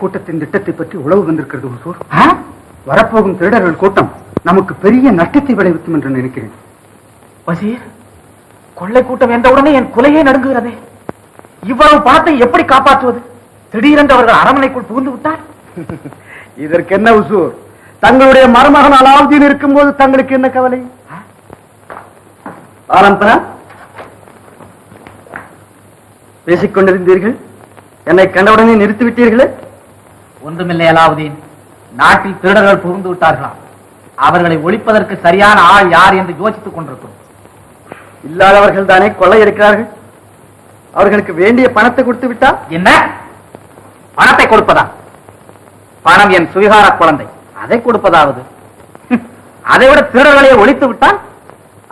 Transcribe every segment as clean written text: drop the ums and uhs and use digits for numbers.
கூட்டத்தின் திட்டத்தை பற்றி உளவு வந்திருக்கிறது ஹுசூர். வரப்போகும் திருடர்கள் கூட்டம் நமக்கு பெரிய நஷ்டத்தை விளைவிக்கும் என்று நினைக்கிறேன். வசீர், கொள்ளை கூட்டம் என்றவுடனே என் குலையே நடுங்குகிறதே. இவ்வளவு பணத்தை எப்படி காப்பாற்றுவது? திடீரென்று அவர்கள் அரண்மனைக்குள் புகுந்து விட்டார். இதற்கு என்ன ஹுசூர்? தங்களுடைய மருமகன் அலாவுதீன் இருக்கும் போது தங்களுக்கு என்ன கவலை? ஆரம்பரா, பேசிக் கொண்டிருந்தீர்கள், என்னை கண்டவுடனே நிறுத்திவிட்டீர்களே. ஒன்றுமில்லை அலாவுதீன், நாட்டில் திருடர்கள் புகுந்து விட்டார்களாம். அவர்களை ஒழிப்பதற்கு சரியான ஆள் யார் என்று யோசித்துக் கொண்டிருக்கிறோம். இல்லாதவர்கள் தானே கொள்ளை இருக்கிறார்கள். அவர்களுக்கு வேண்டிய பணத்தை கொடுத்து விட்டா என்ன? பணத்தை கொடுப்பதா? பணம் என் சுவிகார குழந்தை, அதை கொடுப்பதாவது. அதை விட திருடர்களை ஒழித்து விட்டால்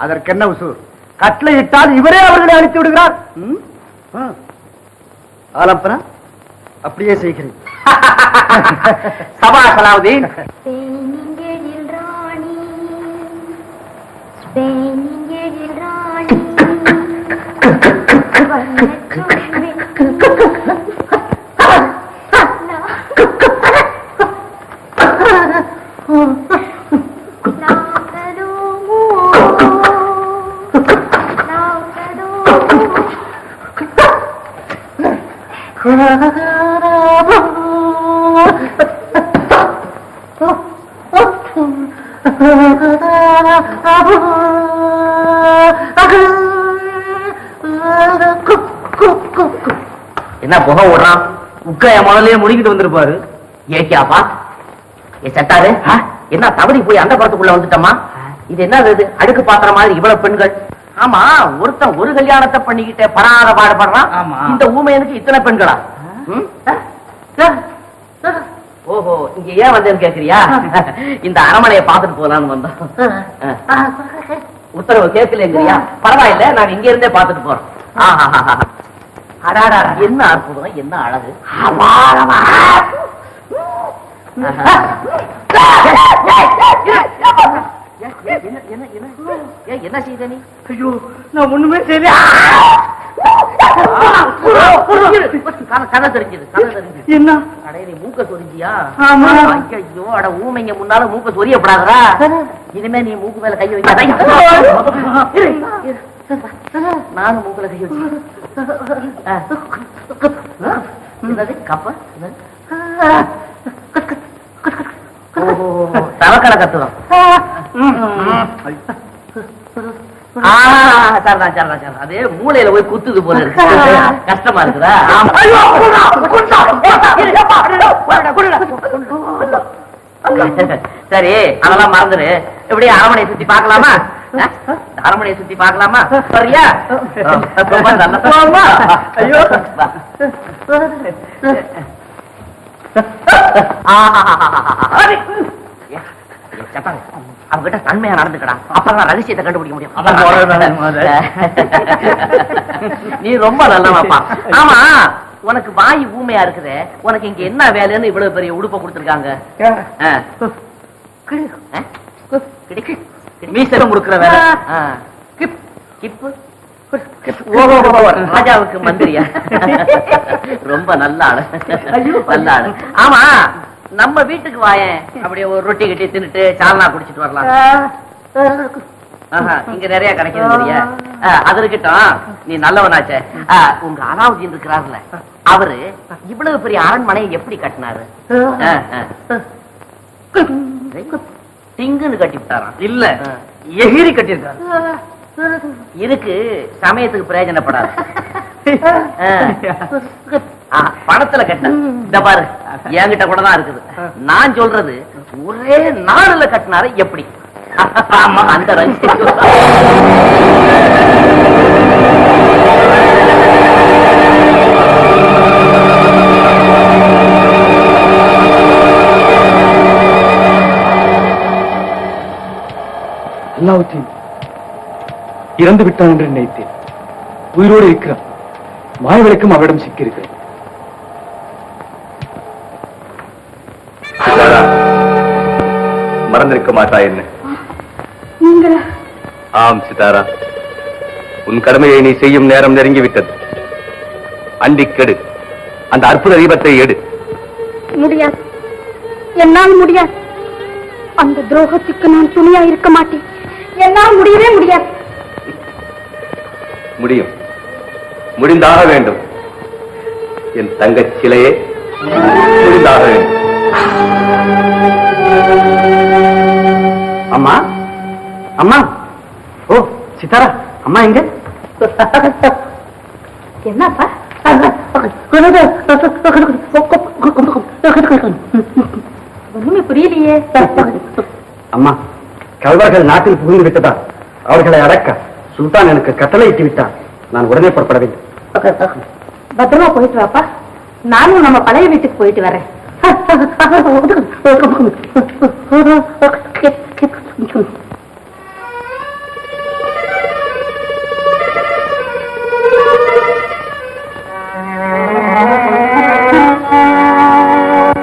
அதற்கு என்ன உசூர்? கட்டளை இட்டால் இவரே அவர்களை அனுப்பி விடுகிறார். ஆலம்பனா, அப்படியே செய்கிறேன். சபா சலாவுதீன். என்ன புகை ஓடுறான்? உக்கைய முதல்ல முடிக்கிட்டு வந்திருப்பாரு. ஏக்கியாப்பா, சட்டாரு என்ன தவறி போய் அந்த படத்துக்குள்ள வந்துட்டோமா? இது என்ன அடுக்கு பாத்திர மாதிரி இவ்வளவு பெண்கள்? ஆமா, ஒருத்தன் ஒரு கல்யாணத்தை பண்ணிக்கிட்டே படாத பாடுபடுறான். இந்த ஊமையனுக்கு இத்தனை பெண்களா? ஓஹோ, இங்க ஏன் வந்தேன்னு கேக்குறியா? இந்த அரண்மனையை பார்த்துட்டு போலான்னு வந்தோம். உத்தரவு கேட்கலையா? பரவாயில்ல, நாங்க இங்க இருந்தே பார்த்துட்டு போறோம். என்ன அற்புதம், என்ன அழகு! என்ன செய்த நீ? ஐயோ, நான் ஒண்ணுமே செய்ய. கதை தெரிஞ்சது. என்ன நீ மூக்க சொரிஞ்சியா? ஐயோ, அட ஊமைங்க முன்னால மூக்க சொரியப்படாதா? இனிமே நீ மூக்கு மேல கை வைக்க. நானும் மூக்குல கை வச்சு கப்ப தவக்கடை கத்துதான். அதே மூளையில போய் குத்துது போல இருக்கு. கஷ்டமா இருக்குதா? சரி, அதெல்லாம் மறந்துரு. எப்படி அரண்மனையை சுத்தி பாக்கலாமா? அரண்மனையை சுத்தி பாக்கலாமா? சரியா? ஐயோ, அவங்கிட்ட தன்மையா நடந்துக்கடா, அப்பதான் ரகசியத்தை கண்டுபிடிக்க முடியும். நீ ரொம்ப நல்லவாப்பா. ஆமா, உனக்கு வாய் ஊமையா இருக்குது. உனக்கு இங்க என்ன வேலைன்னு இவ்வளவு பெரிய உடுப்ப கொடுத்துருக்காங்க? மீசரம் கொடுக்கிற வேலை. ராஜாவுக்கு மந்திரியா? ரொம்ப நல்ல ஆளு, நல்ல ஆளு. ஆமா, நம்ம வீட்டுக்கு வாயேன், அப்படியே ஒரு ரொட்டி கட்டி தின்னுட்டு சால்னா குடிச்சிட்டு வரலாம். இங்க நிறைய கிடைக்கிறது. அது இருக்கட்டும், நீ நல்லவனாச்சே. உங்க அலாவுதீன் இருக்கிறாருல, அவரு இவ்வளவு பெரிய அரண்மனையை எப்படி கட்டினாரு? திங்குன்னு கட்டி விட்டாராம். இல்ல, எகிரி கட்டிருக்காரு. இருக்கு, சமயத்துக்கு பிரயோஜனப்படாது. பணத்துல கட்ட இந்த பாரு, என்கிட்ட கூட தான் இருக்குது. நான் சொல்றது ஒரே நாடுல கட்டினாரு எப்படி? ஆமா, அந்த ரகசியம். அல்லாவுதீன் இறந்து விட்டான் என்று நினைத்தேன். உயிரோடு இருக்கிறான். மாயவிளக்கும் அவரிடம் சிக்கியிருக்கிறது. மறந்திருக்க மாட்டா என்ன? ஆம் சிதாரா, உன் கடமையை நீ செய்யும் நேரம் நெருங்கிவிட்டது. அண்டிக்கெடு, அந்த அற்புத தீபத்தை எடு. முடியாது, என்னால் முடியாது. அந்த துரோகத்துக்கு நான் துணியா இருக்க மாட்டேன். என்னால் முடியவே முடியாது. முடியும், முடிந்தாக வேண்டும். என் தங்கச் சிலையே முடிந்தாக வேண்டும். அம்மா, அம்மா. ஓ சித்தாரா, அம்மா எங்க? என்னப்பா? ஒண்ணுமே புரியலையே. அம்மா, கல்வர்கள் நாட்டில் புகுந்து விட்டதா அவர்களை அடக்க சுல்தான் எனக்கு கட்டளையிட்டு விட்டார். நான் உடனே புறப்பட வேண்டும். பத்திரமா போயிட்டு வாப்பா. நானும் நம்ம பழைய வீட்டுக்கு போயிட்டு வரேன்.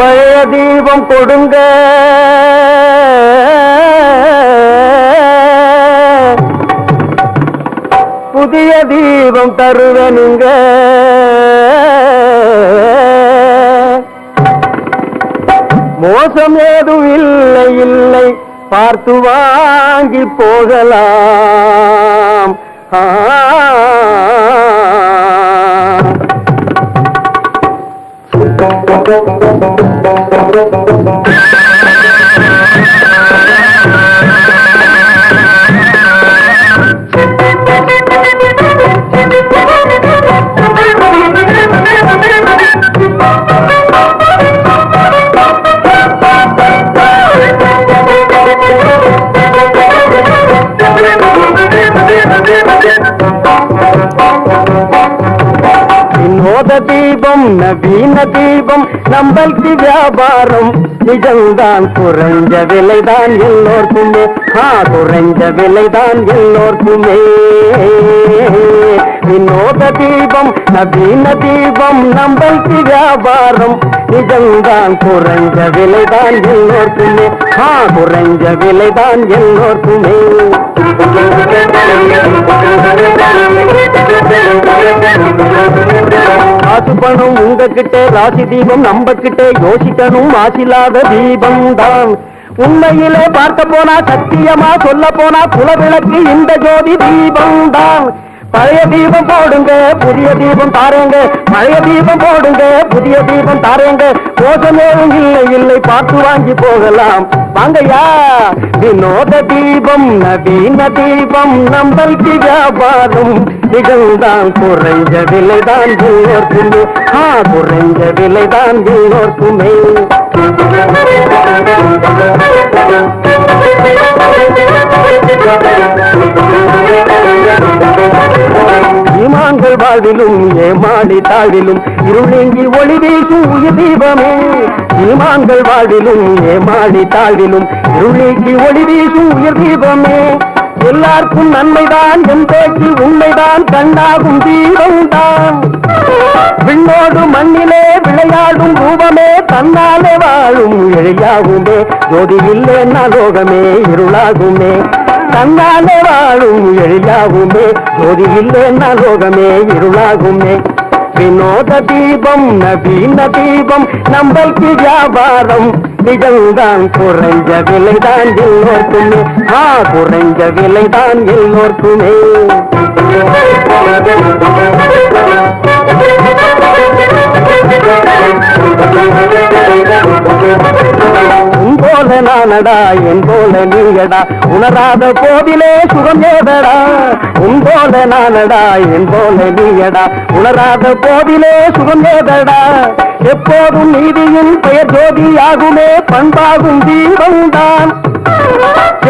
பழைய தீபம் கொடுங்க, புதிய தீபம் தருவனுங்க. மோசம் ஏதும் இல்லை இல்லை, பார்த்து வாங்கி போகலாம். வினோத தீபம் நவீன தீபம் நம்மளுக்கு வியாபாரம் நிஜம்தான். குறைஞ்ச விலைதான் எல்லோருக்குமே, குறைஞ்ச விலைதான் எல்லோருக்குமே. வினோத தீபம் நவீன தீபம் நம்மளுக்கு வியாபாரம் நிஜம்தான். குறைஞ்ச விலைதான் எல்லோருக்குமே, குறைஞ்ச விலைதான் எல்லோருக்குமே. காசு பணம் உங்ககிட்ட, ராசி தீபம் நம்ம கிட்ட, யோசிக்கணும் ஆசில்லாத தீபம் தான். உண்மையிலே பார்க்க போனா, சத்தியமா சொல்ல போனா, குலவிளக்கு இந்த ஜோதி தீபம் தான். பழைய தீபம் போடுங்க, புதிய தீபம் தாரேங்க. பழைய தீபம் போடுங்க, புதிய தீபம் தாரேங்க. மோசமேவும் இல்லை இல்லை, பார்த்து வாங்கி போகலாம். வாங்கய்யா. வினோத தீபம் நவீன தீபம் நம்மளுக்கு வியாபாரம் நிகழ்ந்தான். குறைஞ்ச விலைதான் எல்லோருக்குமே, குறைஞ்ச விலைதான் எல்லோருக்குமே. ஈமான்கள் வாழ்விலும் ஏமாடி தாழ்விலும் இருள் நீங்கி ஒளி வீசும் உயிர் தீபமே. ஈமான்கள் வாழ்விலும் ஏமாடி தாழ்விலும் இருள் நீங்கி ஒளி வீசும் உயிர் தீபமே. எல்லாருக்கும் நன்மைதான் என் பேச்சு உண்மைதான், கண்ணாகும் தீபம்தான். விண்ணோடு மண்ணிலே விளையாடும் ரூபமே, தன்னாலே வாழும் எழியாகுமே. ஜோதி இல்லைன்னா லோகமே இருளாகுமே. தன்னாலே வாழும் எழியாகுமே. ஜோதி இல்லைன்னா லோகமே இருளாகுமே. வினோத தீபம் நவீன தீபம் நம்மளுக்கு வியாபாரம் நிஜம்தான். குறைஞ்ச விலைதான் எல்லோருக்குமே, குறைஞ்ச விலைதான் எல்லோருக்குமே. உன் போல நானடா என் போல நீங்கடா, உணராத போதிலே சுகம் ஏதடா. உன் போல நானடா என் போல நீங்கடா, உணராத போதிலே சுகம் ஏதடா. எப்போதும் நீதியின் பெயர் ஜோதியாகுமே, பண்பாகும் தீபம்தான்.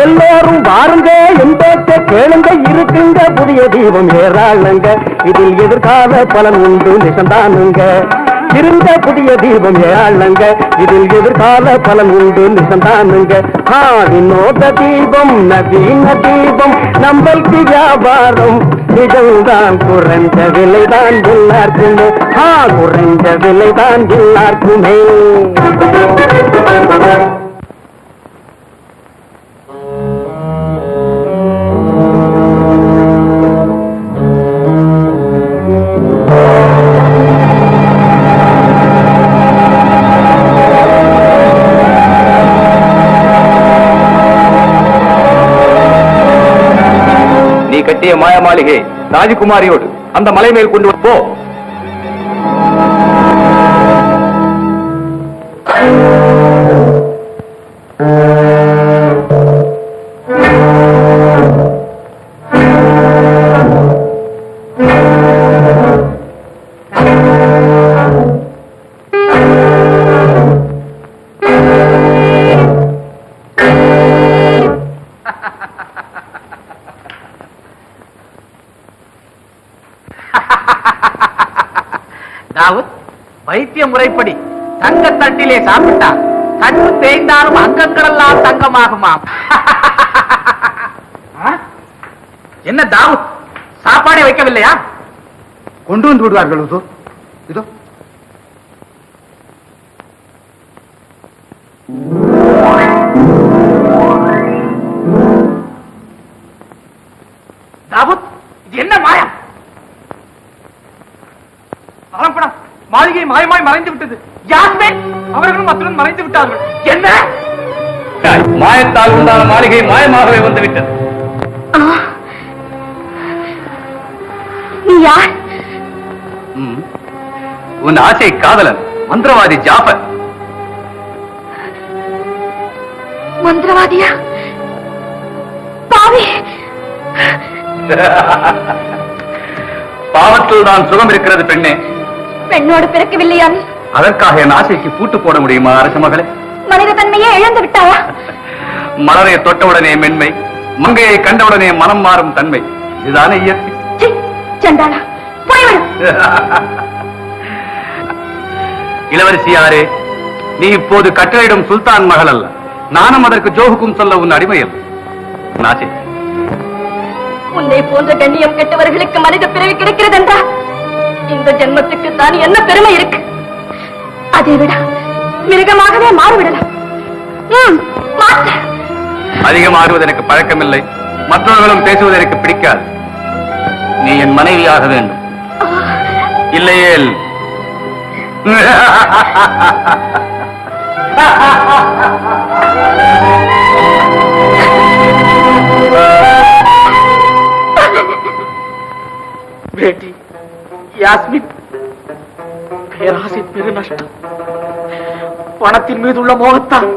எல்லோரும் வாருங்க, என் பேச்ச கேளுங்க, இருக்குங்க புதிய தீபம் ஏறாளுங்க. இதில் எதிர்கால பலன் உண்டு நிசந்தானுங்க. இருந்த புதிய தீபம் ஏறாளுங்க, இதில் எதிர்கால பலன் உண்டு நிசந்தானுங்க. வினோத தீபம் நவீன தீபம் நம்மளுக்கு வியாபாரம் நிஜம்தான். குறைஞ்ச விலைதான் எல்லாருக்குமே, குறைஞ்ச விலைதான் எல்லாருக்குமே. கட்டிய மாய மாளிகை ராஜகுமாரியோடு அந்த மலை மேல் கொண்டு போ. வைத்திய முறைப்படி தங்க தட்டிலே சாப்பிட்டா தட்டு தேய்ந்தாலும் அங்கங்களெல்லாம் தங்கமாகுமாம். என்ன தாவூத், சாப்பாடே வைக்கவில்லையா? கொண்டு வந்து விடுவார்கள். இதோ இதோ தாவூத், இது என்ன மாயா? அரம்பணம் மாளிகை மாயமாய் மறைந்து விட்டது. யாஸ்மின் அவர்களும் அத்துடன் மறைந்து விட்டார்கள். என்ன மாயத்தால் உண்டான மாளிகை மாயமாகவே வந்துவிட்டது. நீ யார்? உன் ஆசை காதலன் மந்திரவாதி ஜாஃபர். மந்திரவாதியா? பாவி! பாவத்தில் தான் சுகம் இருக்கிறது பெண்ணே. பெண்ணோடு பிறக்கவில்லையா? அதற்காக என் ஆசைக்கு பூட்டு போட முடியுமா அரச மகளே? மனித தன்மையே இழந்து விட்டாயா? மலரை தொட்டவுடனே மென்மை, மங்கையை கண்டவுடனே மனம் மாறும் தன்மை, இதுதானே இயற்கை. சண்டாளா, போய்விடு. இளவரசியாரே, நீ இப்போது கட்டளையிடும் சுல்தான் மகள் அல்ல. நானும் அதற்கு ஜோகுக்கும் சொல்ல உன் அடிமை அல்ல. நாசே, உன்னை போன்ற கண்ணியம் கெட்டவர்களுக்கு மனித பிறவி கிடைக்கிறது என்றால் இந்த ஜென்மத்துக்கு தான் என்ன பெருமை இருக்கு? அதை விட மிருகமாகவே மாறிவிடலாம். அதிகமாகுவது எனக்கு பழக்கமில்லை. மற்றவர்களும் பேசுவது எனக்கு பிடிக்காது. நீ என் மனைவியாக வேண்டும். இல்லையேல் பேட்டி யாஸ்மின், பேராசை பெரு நஷ்டம். பணத்தின் மீது உள்ள மோகத்தால்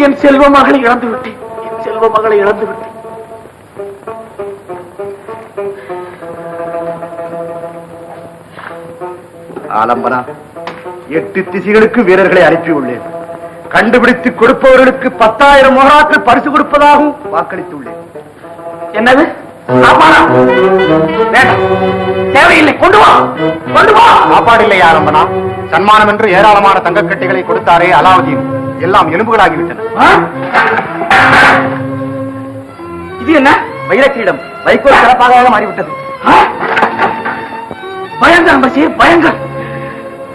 என் செல்வ மகளை இழந்து விட்டேன். என் செல்வ மகளை இழந்து விட்டேன். ஆலம்பனா, 8 திசைகளுக்கு வீரர்களை அனுப்பியுள்ளேன். கண்டுபிடித்து கொடுப்பவர்களுக்கு 10,000 மொஹராக்கள் பரிசு கொடுப்பதாகவும் வாக்களித்துள்ளேன். என்னது? தேவையில்லை, கொண்டு வா, கொண்டு வா. சாப்பாடு இல்லை ஆலம்பனா. சன்மானம் என்று ஏராளமான தங்கக்கட்டிகளை கொடுத்தாரே அலாவுதீன், எல்லாம் எலும்புகளாகிவிட்டன. இது என்ன? வைரக்கிரீடம் வைக்கோல் சிறப்பாக மாறிவிட்டது. பயங்கரம் பசி, பயங்கரம்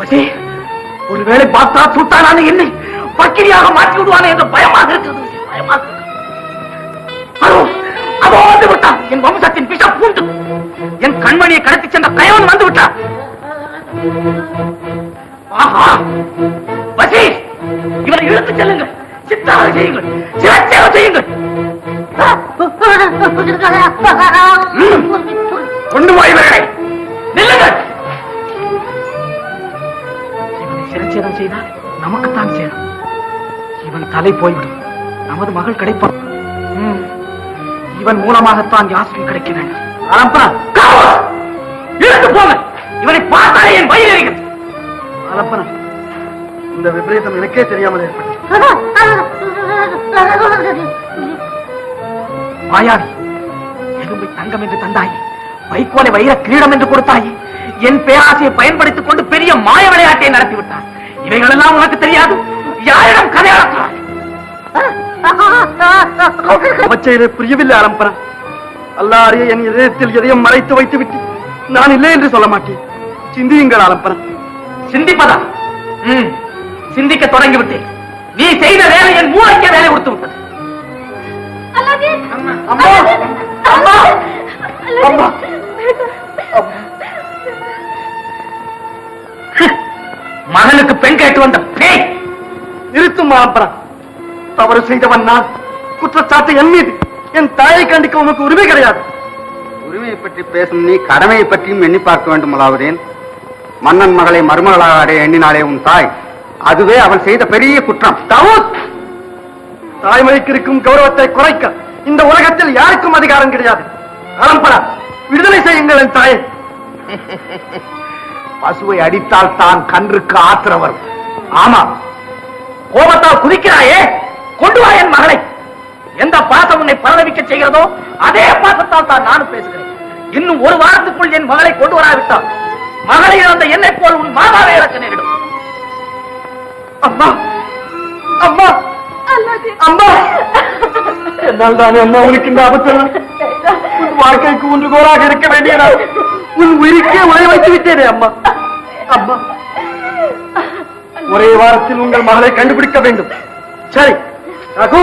பசி. ஒருவேளை பார்த்தா சுட்டானான என்னை பக்கிரியாக மாற்றி விடுவானே என்று பயமாக இருக்கிறது. பயமாக இருக்கிறது. அதோ வந்து விட்டான் என் வம்சத்தின் விஷ பூண்டு. என் கண்மணியை கடத்தி சென்ற கயவன் வந்து விட்டான். ஆஹா, பசி, இவரை இழுத்து செல்லுங்கள். சித்தாக செய்யுங்கள், சிவச்சேவை செய்யுங்கள். கொண்டு போய் இவர்களை நில்லுங்கள். இவனை சிரச்சேதம் செய்தால் நமக்குத்தான் சேரும். இவன் தலை போய்விடும், நமது மகள் கிடைப்பான். இவன் மூலமாகத்தான் யாஸ்மின் கிடைக்க வேண்டும். இழுத்து போங்க. இவனை பார்த்தாலே என் வயிறு எரிகிறது. அலப்பன, இந்த விபரீதம் எனக்கே தெரியாமல் ஏற்பட்டது. மாயாவி, எலும்பை தங்கம் என்று தந்தாயே, வைக்கோலை வைர கிரீடம் என்று கொடுத்தாயே, என் பேராசையை பயன்படுத்திக் கொண்டு பெரிய மாய விளையாட்டை நடத்திவிட்டார். இவைகளெல்லாம் உனக்கு தெரியாது. யாரிடம் கதை அளக்கிறார்? அமைச்சரே, புரியவில்லை ஆலம்பனா. அல்லாஹ் அறிய என் இதயத்தில் எதையும் மறைத்து வைத்து விட்டு நான் இல்லை என்று சொல்ல மாட்டேன். சிந்தியுங்கள் ஆலம்பனா. சிந்திப்பதா? சிந்திக்க தொடங்கிவிட்டேன். நீ செய்த வேலை என் மூளைக்க வேலை கொடுத்து விட்டது. மகனுக்கு பெண் கேட்டு வந்த பேய். நிறுத்தும் ஆலம்பனா. தவறு செய்தவன் நான். குற்றச்சாட்டு என் மீது. என் தாயை கண்டிக்க உனக்கு உரிமை கிடையாது. உரிமையை பற்றி பேசும் நீ கடமையை பற்றியும் எண்ணி பார்க்க வேண்டும் அலாவுதீன். மன்னன் மகளை மருமகளாக அடைய எண்ணினாலே உன் தாய், அதுவே அவள் செய்த பெரிய குற்றம். தாய்மொழிக்கு இருக்கும் கௌரவத்தை குறைக்க இந்த உலகத்தில் யாருக்கும் அதிகாரம் கிடையாது. அலம்பரா, விடுதலை செய்யுங்கள் என் தாயை. பசுவை அடித்தால் தான் கன்றுக்கு ஆத்திரம் வரும். ஆமா, கோபத்தால் குதிக்கிறாயே, கொண்டு வா என் மகளை. எந்த பாசம் உன்னை பரதவிக்க செய்கிறதோ அதே பாசத்தால் தான் நானும் பேசுகிறேன். இன்னும் ஒரு வாரத்துக்குள் என் மகளை கொண்டு வராவிட்டால் மகளை இழந்த என்னை போல் உன் மாதாவை இழக்க நேரிடும். அம்மா, அம்மா, அம்மா, என்னால் தானே அம்மா உனக்கு இந்த ஆபத்து. உன் வாழ்க்கைக்கு ஊன்றுகோலாக இருக்க வேண்டிய உன் உயிருக்கே உரை வைத்து விட்டேனே அம்மா. அம்மா, ஒரே வாரத்தில் உங்கள் மகளை கண்டுபிடிக்க வேண்டும். சரி ரகு,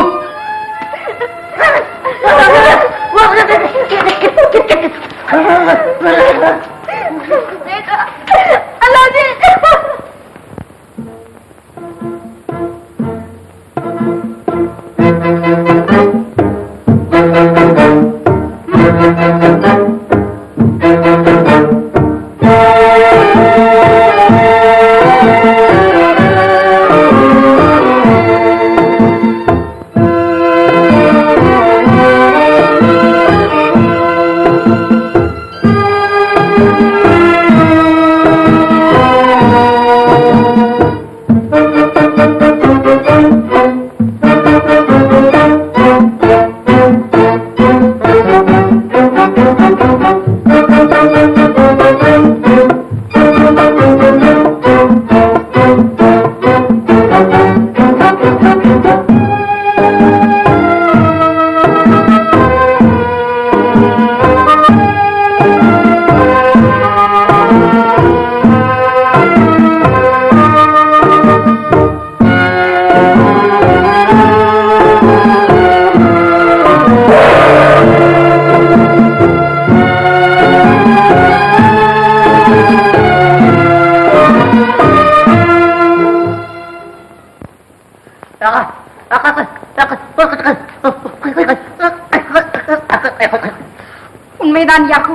உண்மைதான் யாகு.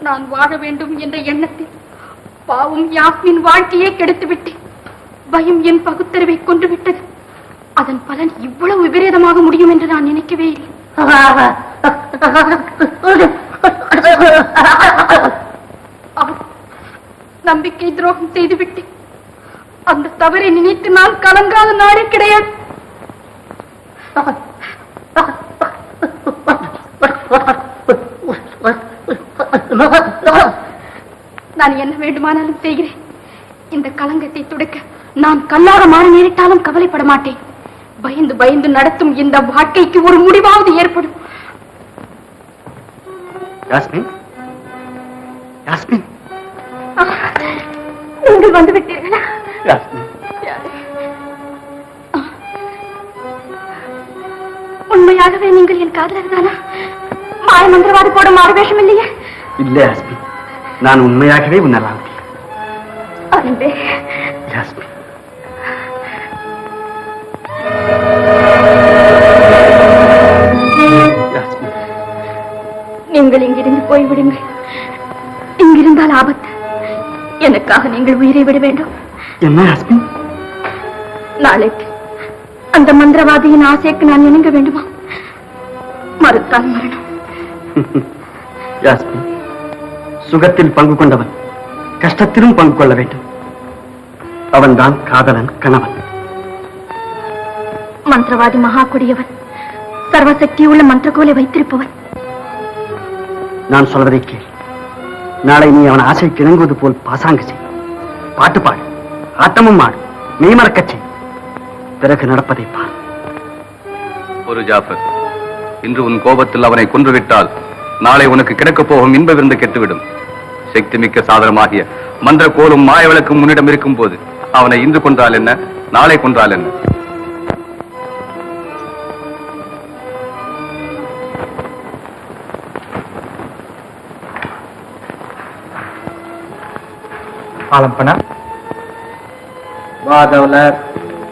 நான் வாழ வேண்டும் என்ற எண்ணத்தில் பாவம் யாஸ்மின் வாழ்க்கையை கெடுத்துவிட்டேன். பயம் என் பகுத்தறிவை கொண்டு விட்டது. அதன் பலன் இவ்வளவு விபரீதமாக முடியும் என்று நான் நினைக்கவே இல்லை. நம்பிக்கை துரோகம் செய்துவிட்டேன். அந்த தவறை நினைத்து நான் கலங்காத நாடே கிடையாது. நான் என்ன வேண்டுமானாலும் செய்கிறேன். இந்த களங்கத்தை துடைக்க நான் கல்லாக மாற நேரிட்டாலும் கவலைப்பட மாட்டேன். பயந்து பயந்து நடத்தும் இந்த வாழ்க்கைக்கு ஒரு முடிவாவது ஏற்படும். யாஸ்மின், யாஸ்மின், நீங்கள் வந்து விட்டீர்களா? யாஸ்மின், உண்மையாகவே நீங்கள் என் காதலர் தானா? மாய மந்திரவாதி போட மாறுவேஷம் இல்லையே? இல்ல யாஸ்மின், நான் உண்மையாகவே உன்னலாம். அன்பே, யாஸ்மின், யாஸ்மின், நீங்கள் இங்கிருந்து போய்விடுங்கள். இங்கிருந்தால் ஆபத்து. எனக்காக நீங்கள் உயிரை விட வேண்டும். என்ன யாஸ்மின்? நாளைக்கு அந்த மந்திரவாதியின் ஆசைக்கு நான் இணங்க வேண்டுமா? மறுத்தால் மரணம். யாஸ்மின், சுகத்தில் பங்கு கொண்டவன் கஷ்டத்திலும் பங்கு கொள்ள வேண்டும். அவன்தான் காதலன், கணவன். மந்திரவாதி மகா கொடியவன், சர்வசக்தி உள்ள மந்திரகோலை வைத்திருப்பவன். நான் சொல்வதை கேள். நாளை நீ அவன் ஆசைக்கு இணங்குவது போல் பாசாங்கு செய், பாட்டு பாடு, ஆட்டமும் ஆடு, மெய்மறக்கச் செய். பிறகு நடப்பதை பார். ஒரு ஜாஃபர், இன்று உன் கோபத்தில் அவனை கொன்றுவிட்டால் நாளை உனக்கு கிடைக்கப் போகும் இன்ப விருந்து கெட்டுவிடும். சக்தி மிக்க சாதனமாகிய மந்திர கோலும் மாய விளக்கும் முன்னிடம் இருக்கும் போது அவனை இன்று கொன்றால் என்ன, நாளை கொன்றால் என்ன? ஆலம்பனா,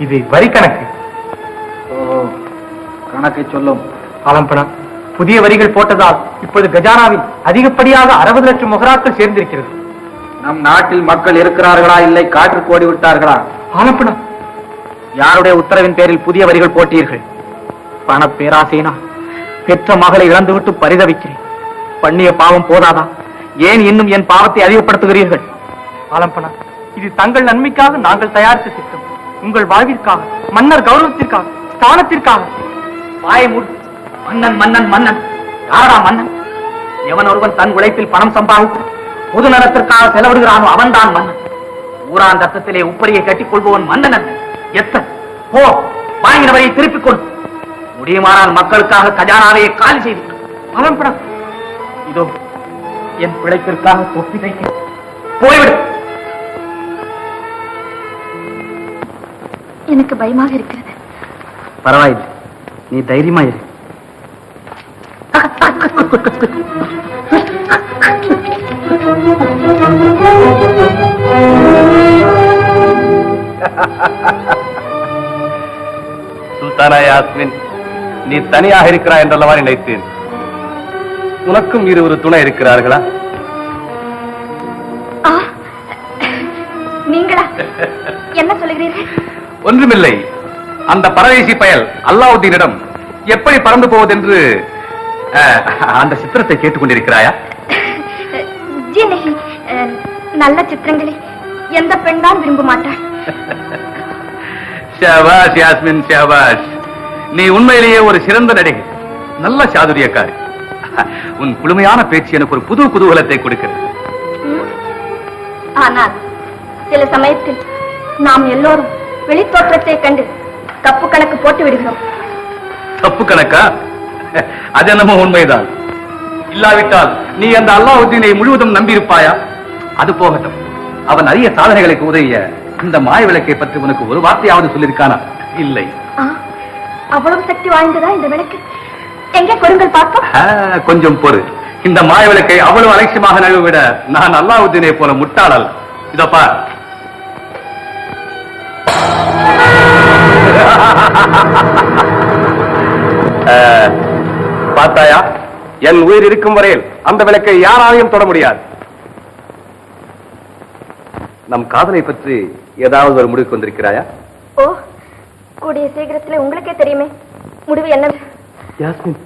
இது வரி கணக்கு. கணக்கை சொல்லும். ஆலம்பனா, புதிய வரிகள் போட்டதால் இப்பொழுது கஜானாவில் அதிகப்படியாக 60 லட்சம் முகராக்கள் சேர்ந்திருக்கிறது. நம் நாட்டில் மக்கள் இருக்கிறார்களா இல்லை காற்று கோடி விட்டார்களா? ஆனப்பனா, யாருடைய உத்தரவின் பேரில் புதிய வரிகள் போட்டீர்கள்? பண பேராசைனா பெற்ற மகளை இழந்துவிட்டு பரிதவிக்கிறேன். பண்ணிய பாவம் போதாதா? ஏன் இன்னும் என் பாவத்தை அதிகப்படுத்துகிறீர்கள்? ஆலம்பனா, இது தங்கள் நன்மைக்காக நாங்கள் தயாரித்த திட்டம். உங்கள் வாழ்விற்காக, மன்னர் கௌரவத்திற்காக, ஸ்தானத்திற்காக. வாயை மூடு. மன்னன் மன்னன் மன்னன் யாரா மன்னன்? எவன் ஒருவன் தன் உழைப்பில் பணம் சம்பாதித்து பொது நலத்திற்காக செலவிடுகிறானோ அவன்தான் மன்னன். ஊரான் ரத்தத்திலே உப்பரியை கட்டிக் கொள்பவன் மன்னன் அல்ல. எத்தன் போ, வாங்கின வரியை திருப்பிக் கொள். முடியுமானால் மக்களுக்காக கஜானாவையை காலி செய்து ஆலம்பனா, இதோ என் பிழைப்பிற்காக தொப்பி வைக்க போய்விடு. எனக்கு பயமாக இருக்கிறது. பரவாயில்லை, நீ தைரியமா இரு. சுல்தானா யாஸ்மின், நீ தனியாக இருக்கிறாய் என்றல்லவா நினைத்தேன். உனக்கும் ஒரு துணை இருக்கிறார்களா? நீங்களா? என்ன சொல்லுகிறீர்கள்? ஒன்றுமில்லை. அந்த பரதேசி பயல் அல்லாவுதீனிடம் எப்படி பறந்து போவதென்று அந்த சித்திரத்தை கேட்டுக்கொண்டிருக்கிறாயா? நல்ல சித்திரங்களை எந்த பெண் தான் விரும்ப மாட்டாள். ஷாபாஷ் யாஸ்மின், ஷாபாஷ். நீ உண்மையிலேயே ஒரு சிறந்த நடிகை, நல்ல சாதுரியக்காரி. உன் குளுமையான பேச்சு எனக்கு ஒரு புது குதூகலத்தை கொடுக்கிறது. ஆனால் சில சமயத்தில் நாம் எல்லோரும் வெளித்தோற்றத்தை கண்டு தப்பு கணக்கு போட்டு விடுகிறோம். தப்பு கணக்கா? அது என்னமோ உண்மைதான். இல்லாவிட்டால் நீ அந்த அல்லாவுதீனை முழுவதும் நம்பியிருப்பாயா? அது போகட்டும், அவன் அரிய சாதனைகளுக்கு உதவிய இந்த மாய விளக்கை பற்றி உனக்கு ஒரு வார்த்தையாவது சொல்லியிருக்கானா? இல்லை. அவ்வளவு சக்தி வாய்ந்ததா இந்த விளக்கு? எங்கே கொடுங்கள் பார்ப்போம். கொஞ்சம் பொறு. இந்த மாய விளக்கை அவ்வளவு அலட்சியமாக நழுவிட நான் அல்லாவுதீனை போல முட்டாளல். இதோ பார். பார்த்தாயா? என் உயிர் இருக்கும் வரையில் அந்த விளக்கை யாராலையும் தொட முடியாது. நம் காதலை பற்றி ஏதாவது ஒரு முடிவுக்கு வந்திருக்கிறாயா? ஓ, கூடிய சீக்கிரத்தில் உங்களுக்கே தெரியுமே முடிவு என்ன? யாஸ்மின்,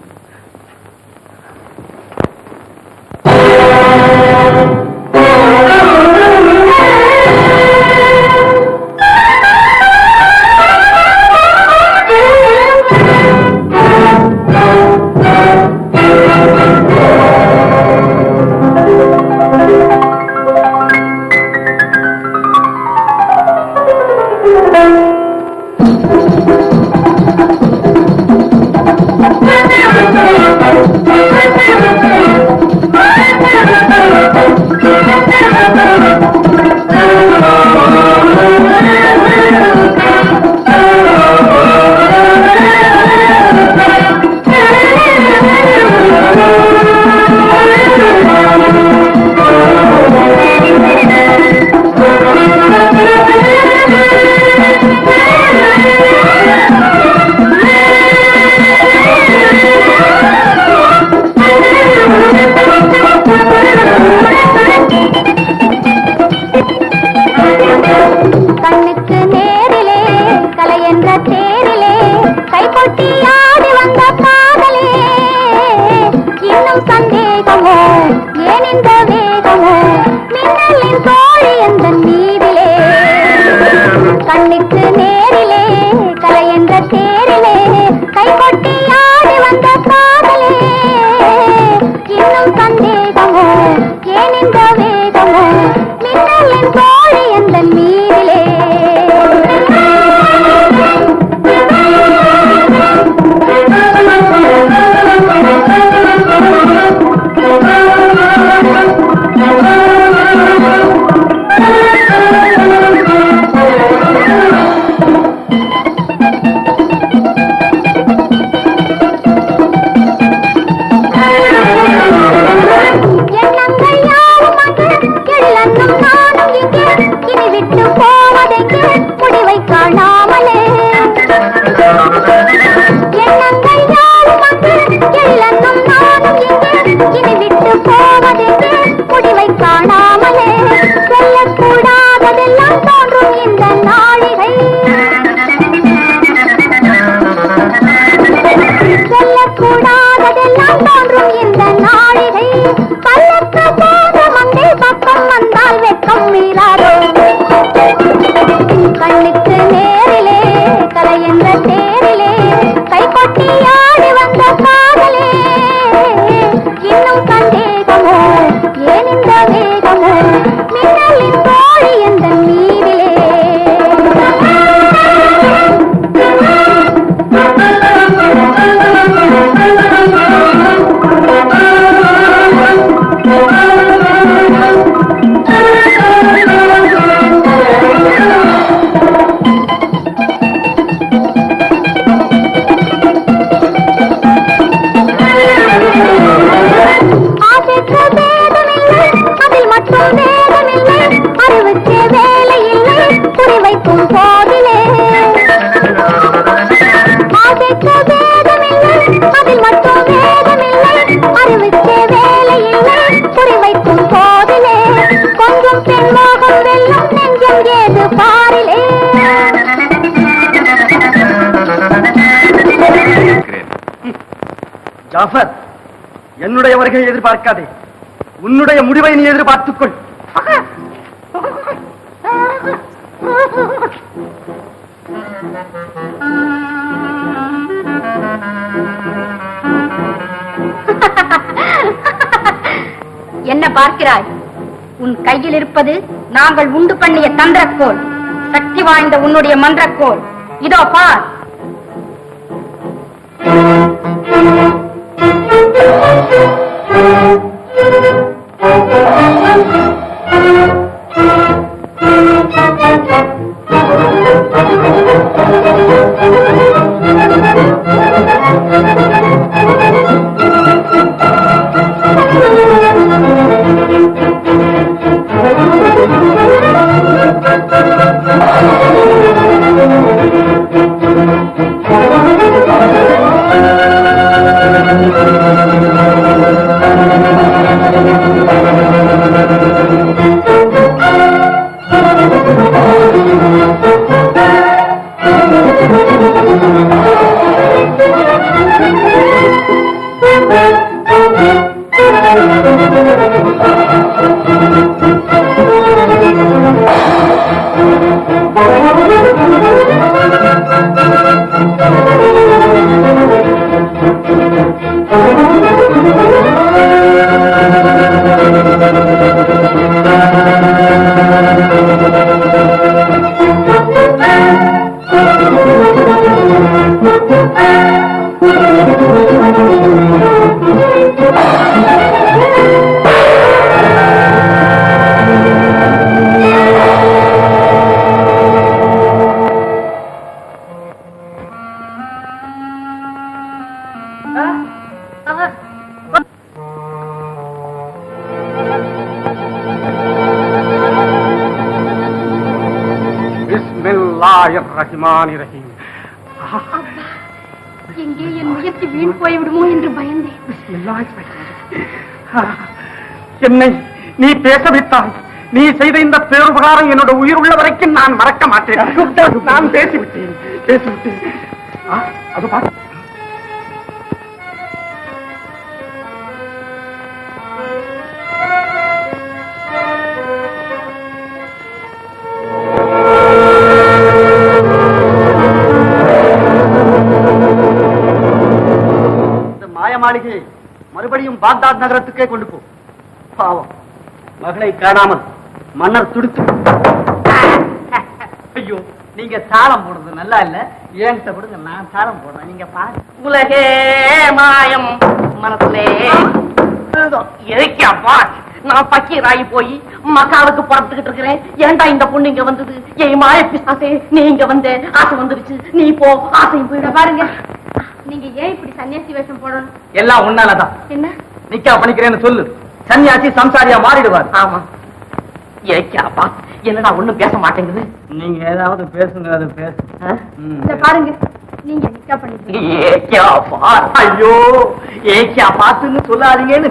ஜாஃபர், என்னுடைய வருகையை எதிர்பார்க்காதே, உன்னுடைய முடிவை நீ எதிர்பார்த்துக்கொள். என்ன பார்க்கிறாய்? உன் கையில் இருப்பது நாங்கள் உண்டு பண்ணிய தந்திரக்கோல், சக்தி வாய்ந்த உன்னுடைய மன்றக்கோல். இதோ பார். எங்கே என் முயற்சி வீண் போய்விடுமோ என்று பயந்தேன். என்னை நீ பேச வைத்தாய். நீ செய்த இந்த பேருபகாரம் என்னோட உயிர் உள்ள வரைக்கும் நான் மறக்க மாட்டேன். நான் பேசிவிட்டேன். அது பார்த்து மாளிகை மறுபடியும் பாக்தாத் நகரத்துக்கே கொண்டு போ. பாவம், மகளை காணாமல் மன்னர் துடித்து. ஐயோ, நீங்க தாளம் போடுறது நல்லா இல்ல, ஏன்கிட்ட கொடுங்க, நான் தாளம் போடுறேன், நீங்க பாரு. உலகே மாயம் மனசுலே இருக்கா. நான் பக்கீராகி போய் மக்காவுக்கு புறப்பட்டுக்கிட்டு இருக்கிறேன். ஏன்டா இந்த பொண்ணு இங்க வந்தது? ஏய் மாய பிசாசே, நீ இங்க வந்த, ஆசை வந்துருச்சு, நீ போ, ஆசையும் போயிட. பாருங்க, நீங்க ஏன் இப்படி சன்னியாசி வேஷம் போடணும்? எல்லாம் உன்னாலதான். என்ன நிக்கா பண்ணிக்கிறேன்னு சொல்லு, சன்னியாசி சம்சாரியா மாறிடுவார். ஆமா. ஏக்கியாப்பா, என்னடா ஒண்ணும் பேச மாட்டேங்குது. நீங்க ஏதாவது பேசுங்க, அது பேசு. இத பாருங்க, நீங்க நிக்கா பண்ணிக்கிறீங்க. ஏக்கியாப்பா, ஐயோ ஏக்கியா பாத்துன்னு சொல்லாதீங்கன்னு